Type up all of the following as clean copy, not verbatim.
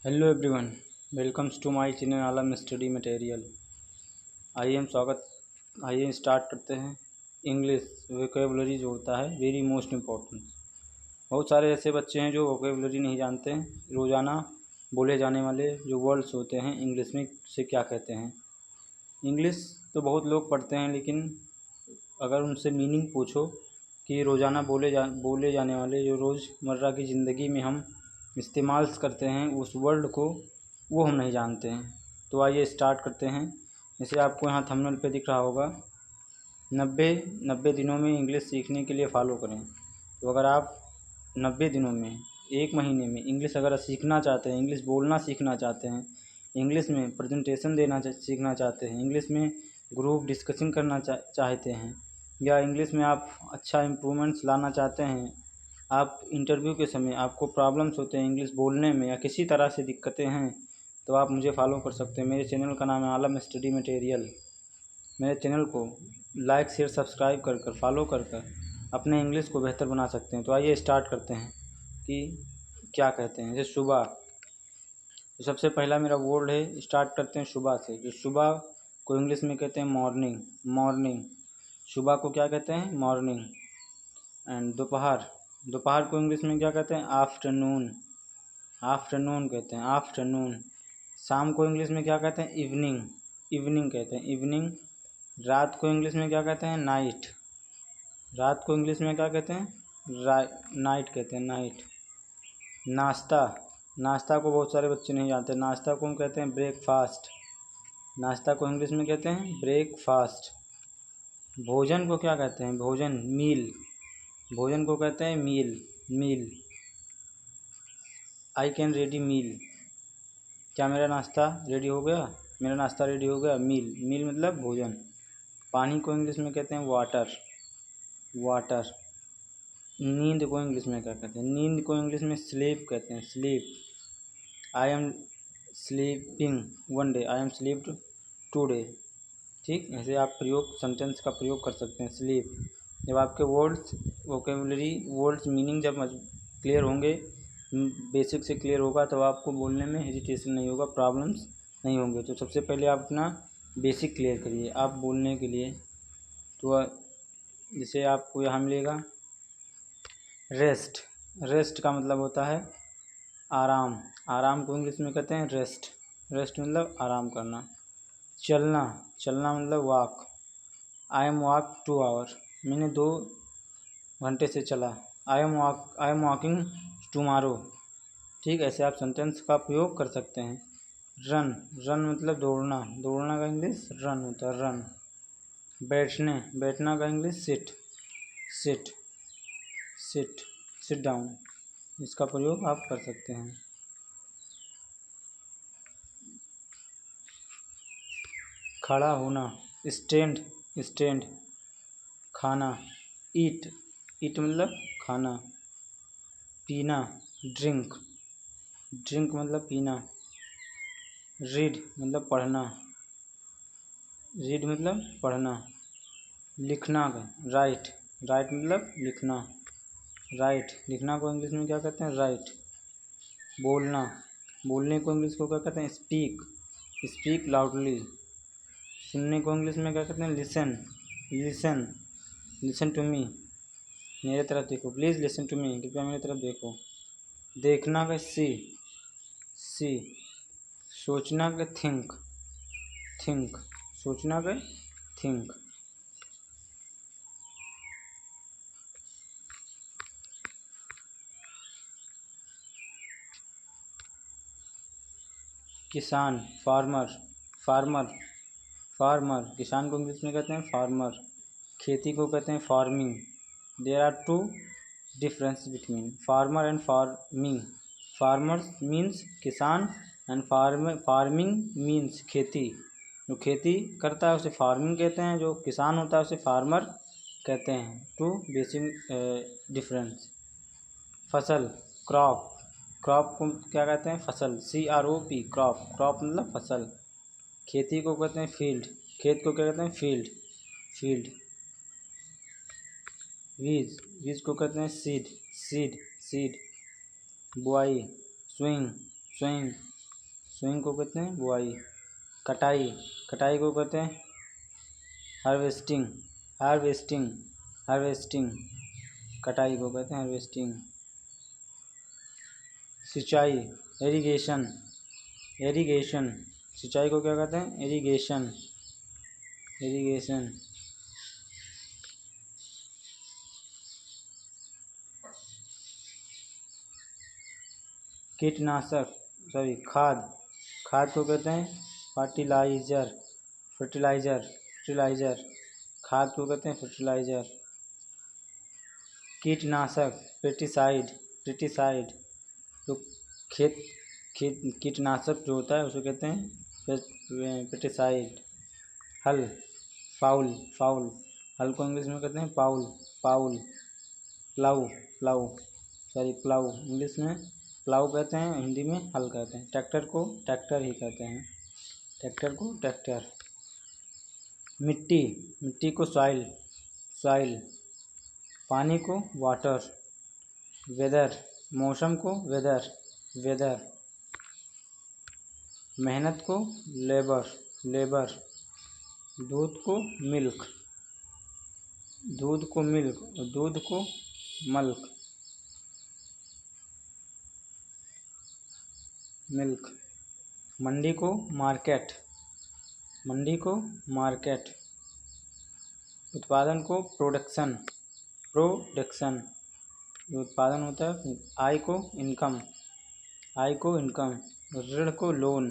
Hello everyone, welcomes to my channel Alam study material. आइए start करते हैं। इंग्लिश वोकेबलरी जो होता है वेरी मोस्ट इम्पोर्टेंट। बहुत सारे ऐसे बच्चे हैं जो वोकेबलरी नहीं जानते हैं। रोज़ाना बोले जाने वाले जो वर्ड्स होते हैं इंग्लिश में से क्या कहते हैं। इंग्लिश तो बहुत लोग पढ़ते हैं, लेकिन अगर उनसे मीनिंग पूछो कि रोज़ाना बोले जाने वाले जो रोज़मर्रा की ज़िंदगी में हम इस्तेमाल करते हैं उस वर्ड को, वो हम नहीं जानते हैं। तो आइए स्टार्ट करते हैं। जैसे आपको यहाँ थंबनेल पे दिख रहा होगा, 90 दिनों में इंग्लिश सीखने के लिए फॉलो करें। तो अगर आप 90 दिनों में, एक महीने में इंग्लिश अगर सीखना चाहते हैं, इंग्लिश बोलना सीखना चाहते हैं, इंग्लिश में प्रेजेंटेशन देना सीखना चाहते हैं, इंग्लिश में ग्रुप डिस्कशन करना चाहते हैं, या इंग्लिश में आप अच्छा इम्प्रूवमेंट्स लाना चाहते हैं, आप इंटरव्यू के समय आपको प्रॉब्लम्स होते हैं इंग्लिश बोलने में या किसी तरह से दिक्कतें हैं, तो आप मुझे फॉलो कर सकते हैं। मेरे चैनल का नाम है आलम स्टडी मटेरियल। मेरे चैनल को लाइक शेयर सब्सक्राइब कर फॉलो कर अपने इंग्लिश को बेहतर बना सकते हैं। तो आइए स्टार्ट करते हैं कि क्या कहते हैं। जैसे सुबह, तो सबसे पहला मेरा वर्ड है, स्टार्ट करते हैं सुबह से। जो सुबह को इंग्लिश में कहते हैं मॉर्निंग। मॉर्निंग, सुबह को क्या कहते हैं? मॉर्निंग। एंड दोपहर को इंग्लिश में क्या कहते हैं? आफ्टरनून। आफ्टरनून कहते हैं, आफ्टरनून। शाम को इंग्लिश में क्या कहते हैं? इवनिंग। इवनिंग कहते हैं, इवनिंग। रात को इंग्लिश में क्या कहते हैं? नाइट। रात को इंग्लिश में क्या कहते हैं? नाइट कहते हैं, नाइट। नाश्ता, नाश्ता को बहुत सारे बच्चे नहीं जानते। नाश्ता को हम कहते हैं ब्रेकफास्ट। नाश्ता को इंग्लिश में कहते हैं ब्रेकफास्ट। भोजन को क्या कहते हैं? भोजन, मील। भोजन को कहते हैं मील, मील। आई कैन रेडी मील, क्या मेरा नाश्ता रेडी हो गया? मेरा नाश्ता रेडी हो गया। मील, मील मतलब भोजन। पानी को इंग्लिश में कहते हैं वाटर, वाटर। नींद को इंग्लिश में क्या कहते हैं? नींद को इंग्लिश में स्लीप कहते हैं, sleep. I am sleeping one day, I am slept today. ठीक, ऐसे आप सेंटेंस का प्रयोग कर सकते हैं। स्लीप। जब आपके वर्ड्स वोकेबलरी वर्ड्स मीनिंग जब क्लियर होंगे, बेसिक से क्लियर होगा, तो आपको बोलने में हेजिटेशन नहीं होगा, प्रॉब्लम्स नहीं होंगे। तो सबसे पहले आप अपना बेसिक क्लियर करिए आप बोलने के लिए। तो जैसे आपको यहाँ मिलेगा रेस्ट। रेस्ट का मतलब होता है आराम। आराम को इंग्लिश में कहते हैं रेस्ट। रेस्ट मतलब आराम करना। चलना, चलना मतलब walk. I am walk 2 hour, मैंने 2 घंटे से चला। I am walking tomorrow. ठीक, ऐसे आप सेंटेंस का प्रयोग कर सकते हैं। रन, रन मतलब दौड़ना। दौड़ना का इंग्लिश रन होता है, रन। बैठने, बैठना का English sit, sit, sit, sit down. इसका प्रयोग आप कर सकते हैं। खड़ा होना, स्टैंड, स्टैंड। खाना, ईट, ईट मतलब खाना। पीना, ड्रिंक, ड्रिंक मतलब पीना। रीड मतलब पढ़ना, रीड मतलब पढ़ना। लिखना का राइट, राइट मतलब लिखना, राइट। लिखना को इंग्लिश में क्या कहते हैं? राइट। बोलना, बोलने को इंग्लिश को क्या कहते हैं? Speak, speak loudly. सुनने को इंग्लिश में क्या कहते हैं? Listen, listen, listen to me. मेरे तरफ देखो, प्लीज़ लिसन टू मी, कृपया मेरी तरफ देखो। देखना का सी, सी। सोचना का थिंक, थिंक। सोचना का थिंक। किसान, फार्मर, फार्मर, फार्मर। किसान को इंग्लिश में कहते हैं फार्मर। खेती को कहते हैं farming. There are 2 difference between farmer and farming. Farmer means किसान एंड फार्मिंग मीन्स खेती। जो खेती करता है उसे फार्मिंग कहते हैं, जो किसान होता है उसे फार्मर कहते हैं। 2 बेसिक डिफरेंस। फसल, क्रॉप, क्रॉप को क्या कहते हैं? फसल, CROP, क्रॉप। क्रॉप मतलब फसल। खेती को कहते हैं फील्ड, खेत को क्या कहते हैं? Field, field. बीज, बीज को कहते हैं सीड, सीड, सीड। बुआई, स्विंग, स्विंग। सोइंग को कहते हैं बुआई। कटाई, कटाई को कहते हैं हार्वेस्टिंग, हार्वेस्टिंग, हार्वेस्टिंग, कटाई को कहते हैं हार्वेस्टिंग। सिंचाई, इरिगेशन, इरिगेशन, सिंचाई को क्या कहते हैं? Irrigation, irrigation. कीटनाशक, सॉरी खाद, खाद को कहते हैं फर्टिलाइजर, फर्टिलाइजर, फर्टिलाइजर, खाद को कहते हैं फर्टिलाइजर। कीटनाशक, पेस्टिसाइड, पेस्टिसाइड, तो खेत कीटनाशक जो होता है उसे कहते हैं पेस्टिसाइड। हल, फाउल, फाउल, हल को इंग्लिश में कहते हैं पाउल, पाउल। Plough, plough, sorry plough, English में प्लाऊ कहते हैं, हिंदी में हल कहते हैं। ट्रैक्टर को ट्रैक्टर ही कहते हैं, ट्रैक्टर को ट्रैक्टर। मिट्टी, मिट्टी को सॉइल, सॉइल। पानी को वाटर। वेदर, मौसम को वेदर, वेदर। मेहनत को लेबर, लेबर। दूध को मिल्क, दूध को मिल्क, और दूध को मल्क, मिल्क। मंडी को मार्केट, मंडी को मार्केट। उत्पादन को प्रोडक्शन, प्रोडक्शन, जो उत्पादन होता है। आय को इनकम, आय को इनकम। ऋण को लोन,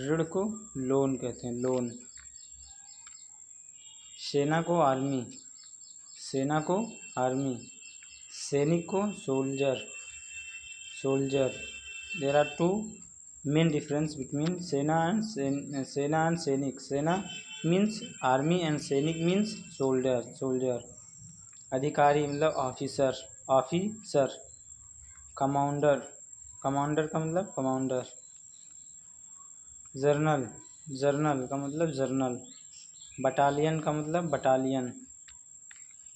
ऋण को लोन कहते हैं, लोन। सेना को आर्मी, सेना को आर्मी। सैनिक को soldier, soldier. There are two main difference between सेना एंड सैनिक। सेना मीन्स आर्मी एंड सैनिक मीन्स सोल्जर, सोल्जर। अधिकारी मतलब ऑफिसर, ऑफिसर। कमांडर, कमांडर का मतलब कमांडर। जर्नल, जर्नल का मतलब जर्नल। बटालियन का मतलब बटालियन।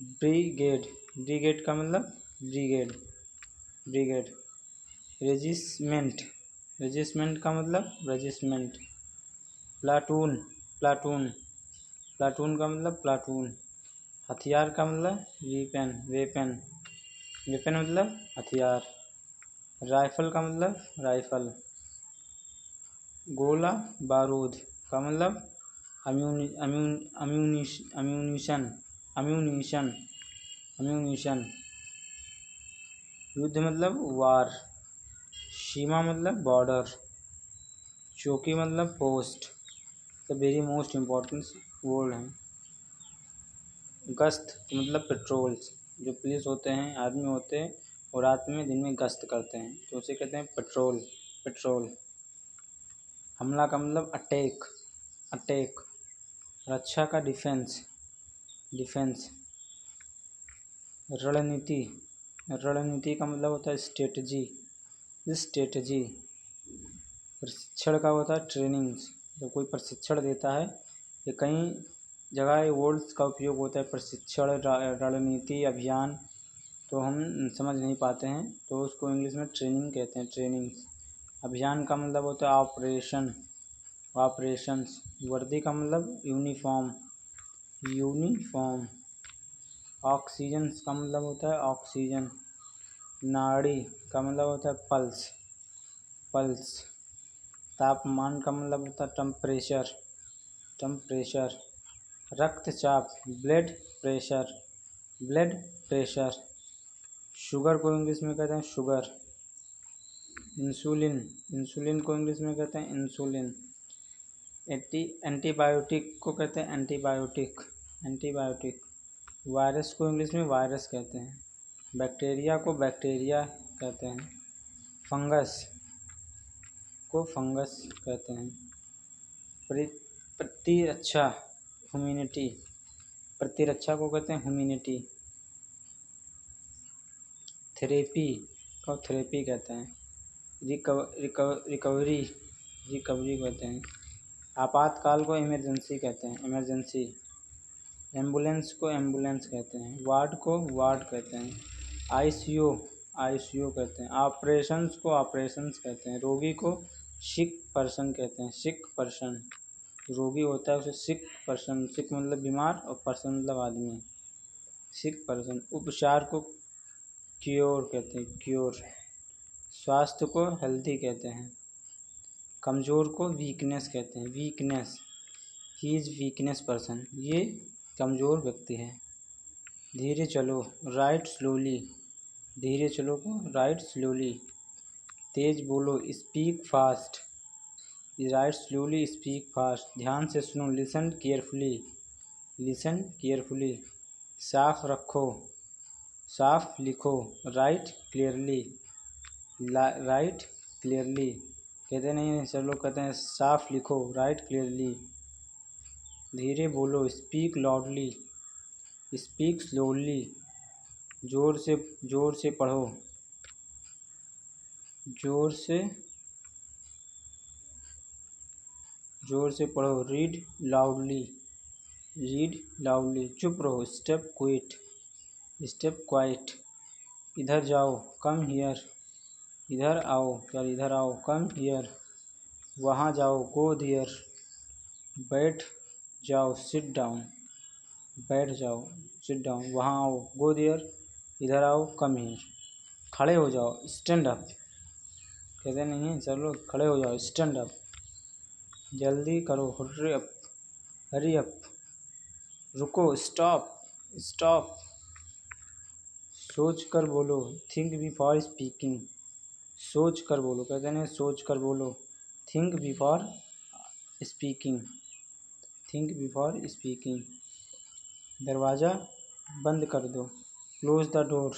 ब्रिगेड, ब्रिगेड का मतलब ब्रिगेड, ब्रिगेड। रेजिस्मेंट, रेजिस्मेंट का मतलब रेजिस्मेंट। प्लाटून, प्लाटून, प्लाटून का मतलब प्लाटून। हथियार का मतलब वेपन, वेपन, वेपन मतलब हथियार। राइफल का मतलब राइफल। गोला बारूद का मतलब अम्यूनिशन, अम्यूनिशन, अम्यूनिशन। युद्ध मतलब वार। सीमा मतलब बॉर्डर। चौकी मतलब post. The very most important word है। गश्त मतलब पेट्रोल्स, जो पुलिस होते हैं, आर्मी होते हैं और रात में दिन में गश्त करते हैं तो उसे कहते हैं पेट्रोल, पेट्रोल। हमला का मतलब अटैक, अटैक। रक्षा का डिफेंस, डिफेंस। रणनीति, रणनीति का मतलब होता है स्ट्रेटजी, स्ट्रेटजी। प्रशिक्षण का होता है ट्रेनिंग्स, जब कोई प्रशिक्षण देता है। ये कई जगह वर्ड्स का उपयोग होता है, प्रशिक्षण, रणनीति, अभियान, तो हम समझ नहीं पाते हैं तो उसको इंग्लिश में ट्रेनिंग कहते हैं, ट्रेनिंग्स। अभियान का मतलब होता है ऑपरेशन, ऑपरेशंस। वर्दी का मतलब यूनिफॉर्म, यूनिफॉर्म। ऑक्सीजन का मतलब होता है ऑक्सीजन। नाड़ी का मतलब होता है पल्स, पल्स। तापमान का मतलब होता है टेम्परेचर, टेम्परेचर। रक्तचाप, blood pressure, blood pressure. Sugar को इंग्लिश में कहते हैं शुगर। इंसुलिन, इंसुलिन को इंग्लिश में कहते हैं इंसुलिन। एंटीबायोटिक को कहते हैं एंटीबायोटिक, एंटीबायोटिक। वायरस को इंग्लिश में वायरस कहते हैं। बैक्टीरिया को बैक्टीरिया कहते हैं। फंगस को फंगस कहते हैं। प्रतिरक्षा, ह्यूमिनिटी, प्रतिरक्षा को कहते हैं ह्यूमिनिटी। थेरेपी को थेरेपी कहते हैं। रिकवरी, रिकवरी कहते हैं। आपातकाल को इमरजेंसी कहते हैं, इमरजेंसी। एम्बुलेंस को एम्बुलेंस कहते हैं। वार्ड को वार्ड कहते हैं। आईसीयू, आईसीयू कहते हैं। ऑपरेशंस को ऑपरेशंस कहते हैं। रोगी को सिक पर्सन कहते हैं, सिक पर्सन। रोगी होता है उसे सिक पर्सन, सिक मतलब बीमार और पर्सन मतलब आदमी, सिक पर्सन। उपचार को क्योर कहते हैं, क्योर। स्वास्थ्य को हेल्दी कहते हैं। कमज़ोर को वीकनेस कहते हैं, weakness. He is weakness person, ये कमज़ोर व्यक्ति है। धीरे चलो, राइट स्लोली, धीरे चलो को राइट स्लोली। तेज बोलो, speak fast, write slowly speak fast. ध्यान से सुनो, लिसन केयरफुली, लिसन केयरफुली। साफ रखो, साफ लिखो, राइट क्लियरली, राइट क्लियरली। कहते नहीं, सब लोग कहते हैं साफ लिखो, राइट क्लियरली। धीरे बोलो, स्पीक लाउडली, स्पीक स्लोली। जोर से पढ़ो, जोर से पढ़ो, रीड लाउडली, रीड लाउडली। चुप रहो, स्टेप क्विट, स्टेप क्वाइट। इधर जाओ, कम हियर, इधर आओ, यार इधर आओ, कम हियर। वहाँ जाओ, गो देयर। बैठ जाओ, सिट डाउन, बैठ जाओ, सिट डाउन। वहाँ आओ, गो देयर, इधर आओ, कम हियर। खड़े हो जाओ, स्टैंड अप। कहते नहीं हैं सब लोग, खड़े हो जाओ, स्टैंड अप। जल्दी करो, हरी अप, हरी अप। रुको, स्टॉप, स्टॉप। सोच कर बोलो, थिंक बिफोर स्पीकिंग, सोच कर बोलो। कहते हैं सोच कर बोलो, think before speaking, think before speaking. दरवाज़ा बंद कर दो, close the door,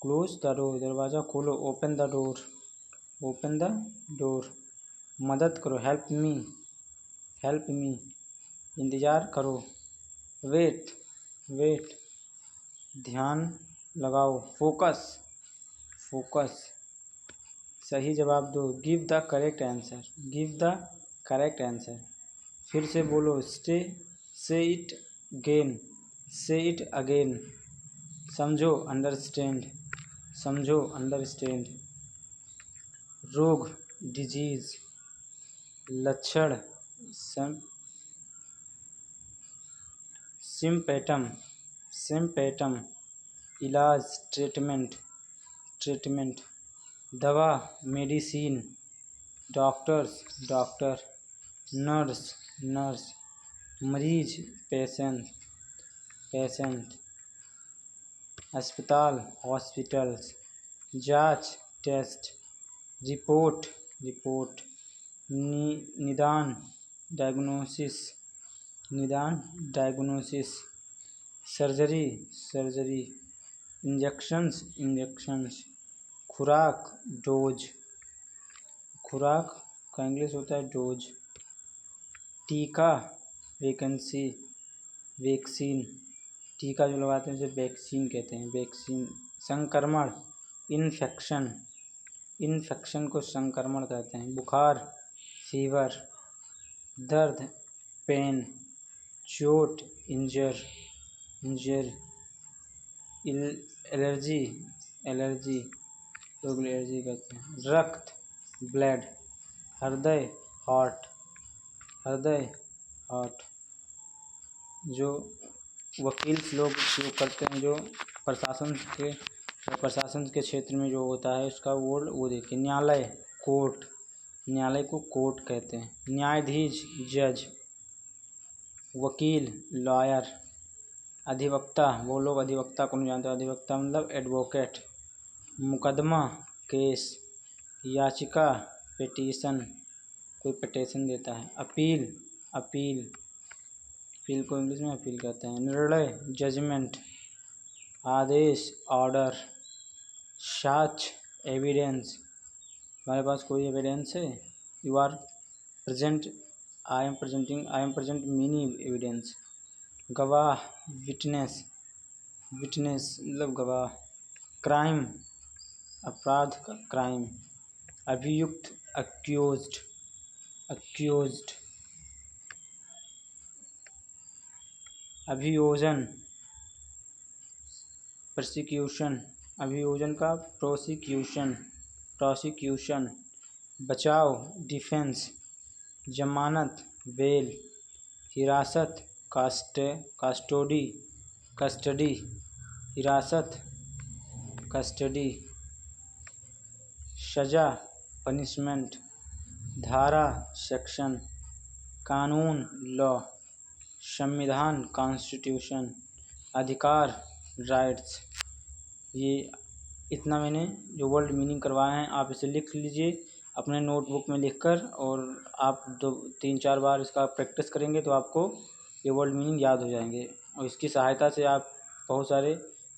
close the door. दरवाज़ा खोलो, open the door, open the door. मदद करो, हेल्प मी, हेल्प मी। इंतज़ार करो, वेट, वेट। ध्यान लगाओ, फोकस, फोकस। सही जवाब दो, give the correct answer, give the correct answer. फिर से बोलो, से इट अगेन, से इट अगेन। समझो, अंडरस्टैंड, समझो, अंडरस्टैंड। रोग, डिजीज़। लक्षण, सिम्पटम, सिम्पटम। इलाज, ट्रीटमेंट, ट्रीटमेंट। दवा, medicine. Doctors, doctor. Nurse, nurse. मरीज, पेशेंट, पेशेंट। अस्पताल, हॉस्पिटल्स। जांच, टेस्ट। Report, report. निदान, डायग्नोसिस, निदान, diagnosis. Surgery, surgery. Injections, injections. खुराक, डोज, खुराक का इंग्लिश होता है डोज। टीका, वैकेंसी, वैक्सीन। टीका जो लगाते हैं उसे वैक्सीन कहते हैं, वैक्सीन। संक्रमण, इन्फेक्शन, इन्फेक्शन को संक्रमण कहते हैं। बुखार, फीवर। दर्द, पेन। चोट, इंजर, इंजर। एलर्जी, एलर्जी, लोग एलर्जी कहते हैं। रक्त, ब्लड। हृदय, हार्ट, हृदय, हार्ट। जो वकील लोग उपयोग करते हैं, जो प्रशासन के क्षेत्र में जो होता है उसका वो देखिए। न्यायालय, कोर्ट, न्यायालय को कोर्ट कहते हैं। न्यायाधीश, जज। वकील, लॉयर। अधिवक्ता, वो लोग अधिवक्ता को नहीं जानते, अधिवक्ता मतलब एडवोकेट। मुकदमा, केस। याचिका, पिटीशन, कोई पिटीशन देता है। अपील, अपील, अपील को इंग्लिश में अपील कहते हैं। निर्णय, जजमेंट। आदेश, ऑर्डर। साक्ष्य, एविडेंस। हमारे पास कोई एविडेंस है, you are present, I am present many evidence. गवाह, विटनेस, विटनेस मतलब गवाह। क्राइम, अपराध का क्राइम। अभियुक्त, अक्यूज्ड, अक्यूज्ड। अभियोजन, प्रोसिक्यूशन, अभियोजन का प्रोसिक्यूशन, प्रोसिक्यूशन। बचाव डिफेंस, जमानत बेल, हिरासत कास्टोडी कस्टडी, हिरासत कस्टडी, सज़ा पनिशमेंट, धारा सेक्शन, कानून लॉ, संविधान कॉन्स्टिट्यूशन, अधिकार राइट्स। ये इतना मैंने जो वर्ड मीनिंग करवाए हैं आप इसे लिख लीजिए अपने नोटबुक में लिखकर, और आप 2-3-4 बार इसका प्रैक्टिस करेंगे तो आपको ये वर्ड मीनिंग याद हो जाएंगे, और इसकी सहायता से आप बहुत सारे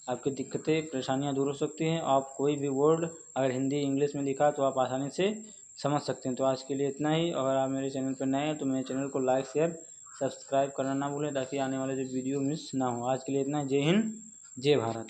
आपकी दिक्कतें परेशानियां दूर हो सकती हैं। आप कोई भी वर्ड अगर हिंदी इंग्लिश में लिखा तो आप आसानी से समझ सकते हैं। तो आज के लिए इतना ही। अगर आप मेरे चैनल पर नए हैं तो मेरे चैनल को लाइक शेयर सब्सक्राइब करना ना भूलें, ताकि आने वाले जो वीडियो मिस ना हो। आज के लिए इतना। जय हिंद, जय भारत।